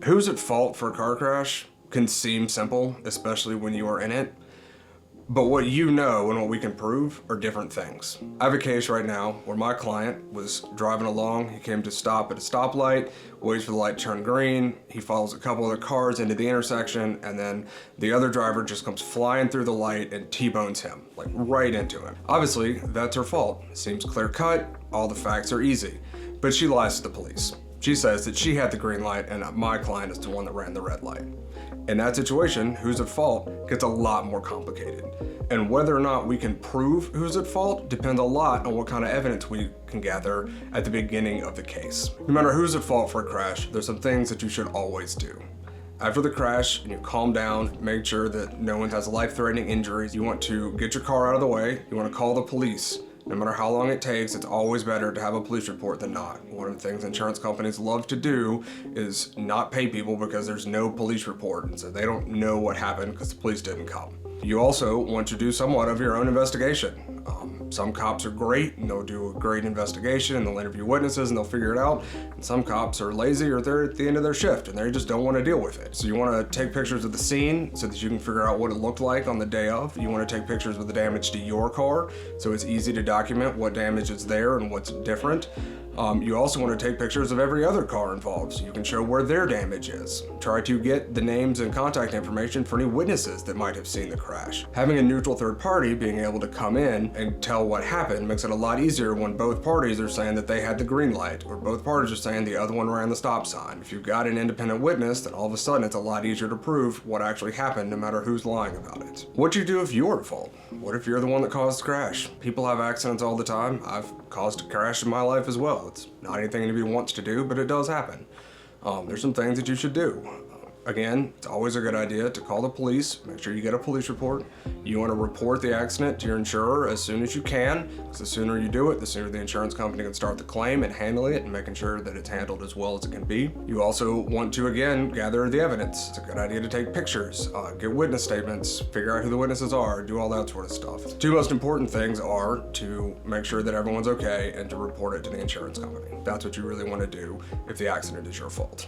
Who's at fault for a car crash can seem simple, especially when you are in it. But what you know and what we can prove are different things. I have a case right now where my client was driving along. He came to stop at a stoplight, waits for the light to turn green. He follows a couple other cars into the intersection, and then the other driver just comes flying through the light and T-bones him, like right into him. Obviously, that's her fault. Seems clear cut, all the facts are easy. But she lies to the police. She says that she had the green light and my client is the one that ran the red light. In that situation, who's at fault gets a lot more complicated. And whether or not we can prove who's at fault depends a lot on what kind of evidence we can gather at the beginning of the case. No matter who's at fault for a crash, there's some things that you should always do. After the crash, and you calm down, make sure that no one has life-threatening injuries. You want to get your car out of the way. You want to call the police. No matter how long it takes, it's always better to have a police report than not. One of the things insurance companies love to do is not pay people because there's no police report, and so they don't know what happened because the police didn't come. You also want to do somewhat of your own investigation. Some cops are great and they'll do a great investigation and they'll interview witnesses and they'll figure it out. And some cops are lazy or they're at the end of their shift and they just don't want to deal with it. So you want to take pictures of the scene so that you can figure out what it looked like on the day of. You want to take pictures of the damage to your car so it's easy to document what damage is there and what's different. You also want to take pictures of every other car involved so you can show where their damage is. Try to get the names and contact information for any witnesses that might have seen the crash. Having a neutral third party being able to come in and tell what happened makes it a lot easier when both parties are saying that they had the green light or both parties are saying the other one ran the stop sign. If you've got an independent witness, then all of a sudden it's a lot easier to prove what actually happened no matter who's lying about it. What do you do if you're at fault? What if you're the one that caused the crash? People have accidents all the time. I've caused a crash in my life as well. It's not anything anybody wants to do, but it does happen. There's some things that you should do. Again, it's always a good idea to call the police, make sure you get a police report. You want to report the accident to your insurer as soon as you can, because the sooner you do it, the sooner the insurance company can start the claim and handle it and making sure that it's handled as well as it can be. You also want to, again, gather the evidence. It's a good idea to take pictures, get witness statements, figure out who the witnesses are, do all that sort of stuff. The two most important things are to make sure that everyone's okay and to report it to the insurance company. That's what you really want to do if the accident is your fault.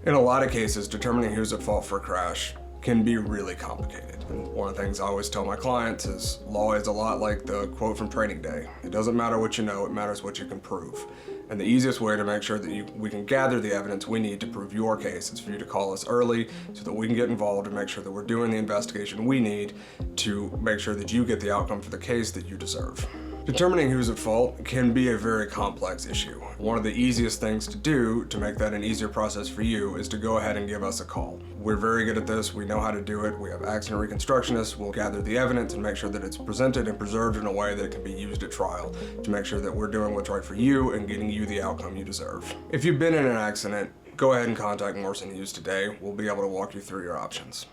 In a lot of cases, determining who's at fault for a crash can be really complicated. And one of the things I always tell my clients is law is a lot like the quote from Training Day. It doesn't matter what you know, it matters what you can prove. And the easiest way to make sure that we can gather the evidence we need to prove your case is for you to call us early so that we can get involved and make sure that we're doing the investigation we need to make sure that you get the outcome for the case that you deserve. Determining who's at fault can be a very complex issue. One of the easiest things to do to make that an easier process for you is to go ahead and give us a call. We're very good at this. We know how to do it. We have accident reconstructionists. We'll gather the evidence and make sure that it's presented and preserved in a way that it can be used at trial to make sure that we're doing what's right for you and getting you the outcome you deserve. If you've been in an accident, go ahead and contact Morrison Hughes today. We'll be able to walk you through your options.